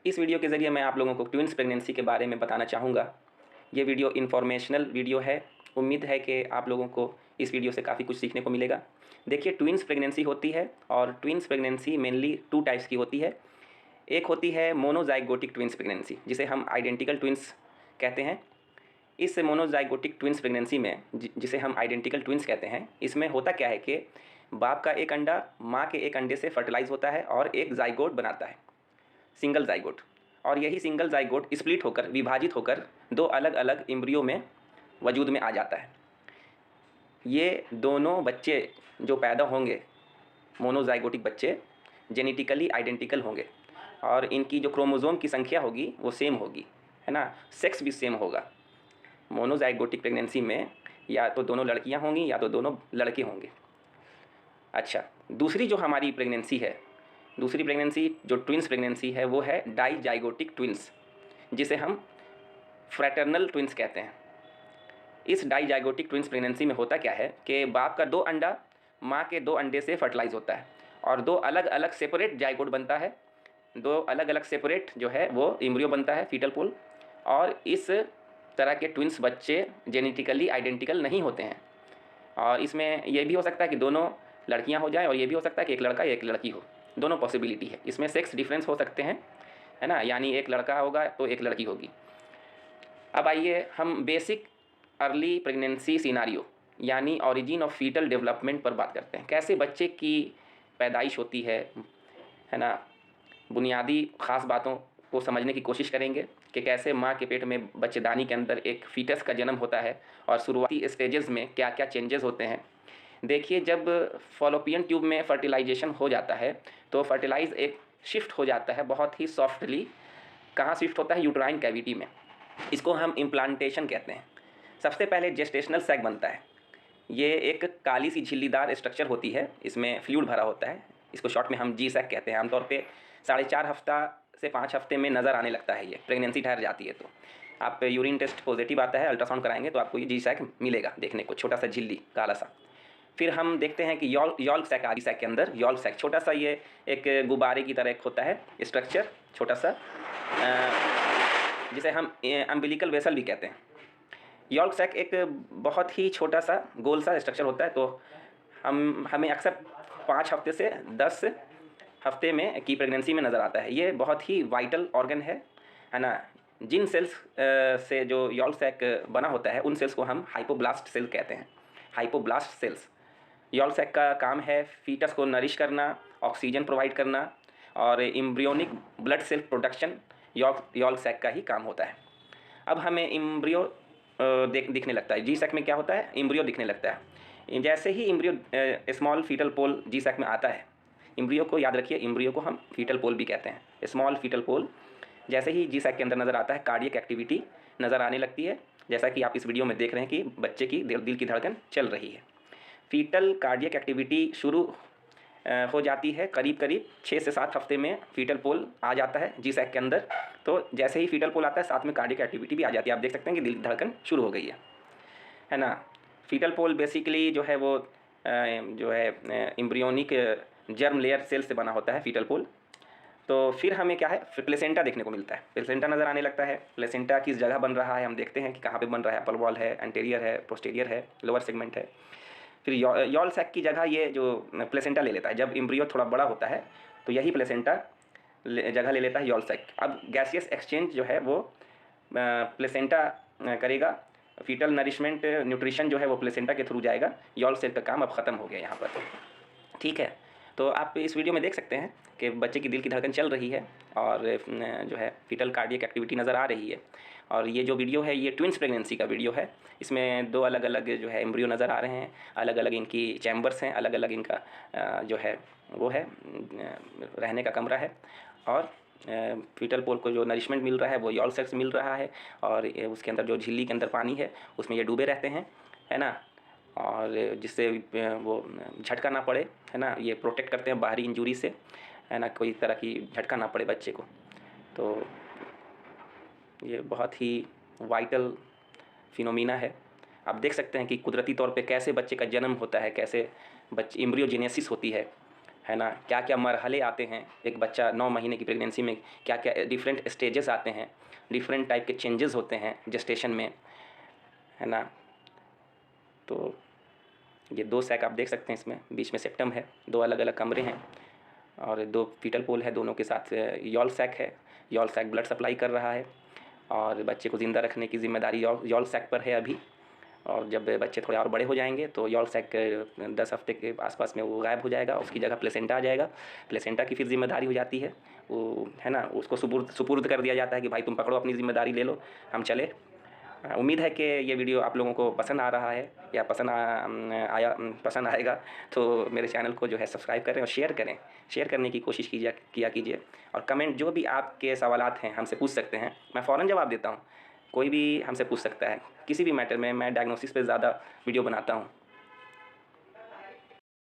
इस वीडियो के ज़रिए मैं आप लोगों को ट्विन्स प्रेगनेंसी के बारे में बताना चाहूँगा। ये वीडियो इन्फॉर्मेशनल वीडियो है। उम्मीद है कि आप लोगों को इस वीडियो से काफ़ी कुछ सीखने को मिलेगा। देखिए, ट्विन्स प्रेगनेंसी होती है और ट्विन्स प्रेगनेंसी मेनली 2 टाइप्स की होती है। एक होती है मोनोज़ाइगोटिक ट्विन्स प्रेगनेंसी, जिसे हम आइडेंटिकल ट्विन्स कहते हैं। इस मोनोज़ाइगोटिक ट्विन्स प्रेगनेंसी में जिसे हम आइडेंटिकल ट्विन्स कहते हैं, इसमें होता क्या है कि बाप का एक अंडा माँ के एक अंडे से फर्टिलाइज़ होता है और एक ज़ाइगोट बनाता है, सिंगल ज़ाइगोट। और यही सिंगल ज़ाइगोट स्प्लिट होकर, विभाजित होकर 2 अलग अलग एम्ब्रियो में वजूद में आ जाता है। ये दोनों बच्चे जो पैदा होंगे, मोनोज़ाइगोटिक बच्चे, जेनेटिकली आइडेंटिकल होंगे और इनकी जो क्रोमोज़ोम की संख्या होगी वो सेम होगी, है ना। सेक्स भी सेम होगा। मोनोज़ाइगोटिक प्रेगनेंसी में या तो दोनों लड़कियां होंगी या तो दोनों लड़के होंगे। अच्छा, दूसरी जो हमारी प्रेगनेंसी है, दूसरी प्रेगनेंसी जो ट्विन्स प्रेगनेंसी है वो है डाइजाइगोटिक ट्विन्स, जिसे हम फ्रैटर्नल ट्विन्स कहते हैं। इस डाइजाइगोटिक ट्विन्स प्रेगनेंसी में होता क्या है कि बाप का 2 अंडा माँ के 2 अंडे से फर्टिलाइज होता है और 2 अलग अलग सेपरेट जाइगोट बनता है। 2 अलग अलग सेपरेट जो है वो एम्ब्रियो बनता है, फीटल पोल। और इस तरह के ट्विन्स बच्चे जेनेटिकली आइडेंटिकल नहीं होते हैं। और इसमें यह भी हो सकता है कि दोनों लड़कियां हो जाए और ये भी हो सकता है कि एक लड़का एक लड़की हो। दोनों पॉसिबिलिटी है। इसमें सेक्स डिफरेंस हो सकते हैं, है ना, यानी एक लड़का होगा तो एक लड़की होगी। अब आइए हम बेसिक अर्ली प्रेगनेंसी सिनारियो यानी ऑरिजिन ऑफ फीटल डेवलपमेंट पर बात करते हैं। कैसे बच्चे की पैदाइश होती है ना। बुनियादी ख़ास बातों को समझने की कोशिश करेंगे कि कैसे माँ के पेट में बच्चेदानी के अंदर एक फीटस का जन्म होता है और शुरुआती स्टेजेस में क्या क्या चेंजेस होते हैं। देखिए, जब फॉलोपियन ट्यूब में फर्टिलाइजेशन हो जाता है तो फर्टिलाइज एक शिफ्ट हो जाता है बहुत ही सॉफ्टली। कहाँ शिफ्ट होता है? यूट्राइन कैविटी में। इसको हम इम्प्लांटेशन कहते हैं। सबसे पहले जेस्टेशनल सैक बनता है। ये एक काली सी झिल्लीदार स्ट्रक्चर होती है, इसमें फ्लूइड भरा होता है। इसको शॉर्ट में हम जी सैक कहते हैं। आमतौर पे 4.5 हफ्ता से 5 हफ्ते में नज़र आने लगता है। ये प्रेगनेंसी ठहर जाती है तो आप यूरिन टेस्ट पॉजिटिव आता है, अल्ट्रासाउंड कराएंगे तो आपको ये जी सैक मिलेगा देखने को, छोटा सा झिल्ली काला सा। फिर हम देखते हैं कि यॉल्क सैक, आदि सैक के अंदर यॉल्क सैक छोटा सा, ये एक गुब्बारे की तरह एक होता है स्ट्रक्चर, छोटा सा, जिसे हम अम्बिलिकल वेसल भी कहते हैं। यॉल्क सैक एक बहुत ही छोटा सा गोल सा स्ट्रक्चर होता है। तो हमें अक्सर 5 हफ्ते से 10 हफ्ते में की प्रेगनेंसी में नज़र आता है। ये बहुत ही वाइटल ऑर्गन है ना। जिन सेल्स से जो यॉल्क सैक बना होता है उन सेल्स को हम हाइपोब्लास्ट सेल कहते हैं। Hypoblast sales. यॉल्क सैक का काम है फीटस को नरिश करना, ऑक्सीजन प्रोवाइड करना और embryonic blood cell production yolk sac का ही काम होता है। अब हमें एम्ब्रियो दिखने लगता है। जी सैक में क्या होता है? एम्ब्रियो दिखने लगता है। जैसे ही एम्ब्रियो स्मॉल फीटल पोल जी सैक में आता है, एम्ब्रियो को याद रखिए, एम्ब्रियो को हम फीटल पोल भी कहते हैं। स्मॉल फीटल पोल जैसे ही जी सैक के अंदर नज़र आता है, कार्डियक एक्टिविटी नज़र आने लगती है, जैसा कि आप इस वीडियो में देख रहे हैं कि बच्चे की दिल की धड़कन चल रही है। फीटल कार्डियक एक्टिविटी शुरू हो जाती है करीब करीब 6 से 7 हफ्ते में। फीटल पोल आ जाता है जी सैक के अंदर। तो जैसे ही फीटल पोल आता है, साथ में कार्डियक एक्टिविटी भी आ जाती है। आप देख सकते हैं कि दिल की धड़कन शुरू हो गई है ना। फीटल पोल बेसिकली जो है वो जो है एम्ब्रियोनिक जर्म लेयर सेल से बना होता है फीटल पोल। तो फिर हमें क्या है? फिर प्लेसेंटा देखने को मिलता है। प्लेसेंटा नज़र आने लगता है। प्लेसेंटा किस जगह बन रहा है हम देखते हैं कि कहाँ पे बन रहा है। अपल वॉल है, एंटीरियर है, पोस्टीरियर है, लोअर सेगमेंट है। फिर यॉल सैक की जगह ये जो प्लेसेंटा ले लेता है। जब एम्ब्रियो थोड़ा बड़ा होता है तो यही प्लेसेंटा जगह ले लेता है यॉल सैक। अब गैसियस एक्सचेंज जो है वो प्लेसेंटा करेगा। फीटल नरिशमेंट न्यूट्रिशन जो है वो प्लेसेंटा के थ्रू जाएगा। यॉल सैक का काम अब ख़त्म हो गया यहाँ पर। ठीक है, तो आप इस वीडियो में देख सकते हैं कि बच्चे की दिल की धड़कन चल रही है और जो है फीटल कार्डियक एक्टिविटी नज़र आ रही है। और ये जो वीडियो है ये ट्विन्स प्रेगनेंसी का वीडियो है। इसमें 2 अलग अलग जो है एम्ब्रियो नज़र आ रहे हैं, अलग अलग इनकी चैम्बर्स हैं, अलग अलग इनका जो है वो है रहने का कमरा है। और फीटल पोल को जो नरिशमेंट मिल रहा है वो यॉल सैक से मिल रहा है और उसके अंदर जो झिल्ली के अंदर पानी है उसमें ये डूबे रहते हैं, है ना। और जिससे वो झटका ना पड़े, है ना। ये प्रोटेक्ट करते हैं बाहरी इंजरी से, है ना, कोई तरह की झटका ना पड़े बच्चे को। तो ये बहुत ही वाइटल फिनोमिना है। आप देख सकते हैं कि कुदरती तौर पे कैसे बच्चे का जन्म होता है, कैसे बच्चे एम्ब्रियोजेनेसिस होती है। है ना, क्या क्या मरहले आते हैं एक बच्चा 9 महीने की प्रेगनेंसी में, क्या क्या डिफरेंट स्टेजेस आते हैं, डिफरेंट टाइप के चेंजेस होते हैं जेस्टेशन में, है ना। तो ये 2 सैक आप देख सकते हैं, इसमें बीच में सेप्टम है, 2 अलग अलग कमरे हैं और 2 फीटल पोल है, दोनों के साथ यॉल सैक है। यॉल सैक ब्लड सप्लाई कर रहा है और बच्चे को ज़िंदा रखने की जिम्मेदारी यॉल सैक पर है अभी। और जब बच्चे थोड़े और बड़े हो जाएंगे तो यॉल सैक 10 हफ्ते के आसपास में वो गायब हो जाएगा, उसकी जगह प्लेसेंटा आ जाएगा। प्लेसेंटा की फिर जिम्मेदारी हो जाती है, वो है ना, उसको सुपुर्द कर दिया जाता है कि भाई तुम पकड़ो, अपनी जिम्मेदारी ले लो, हम चले। उम्मीद है कि ये वीडियो आप लोगों को पसंद आ रहा है या पसंद आएगा तो मेरे चैनल को जो है सब्सक्राइब करें और शेयर करने की कोशिश किया कीजिए। और कमेंट जो भी आपके सवालात हैं हमसे पूछ सकते हैं, मैं फ़ौरन जवाब देता हूँ। कोई भी हमसे पूछ सकता है किसी भी मैटर में, मैं डायग्नोसिस पे ज़्यादा वीडियो बनाता हूँ।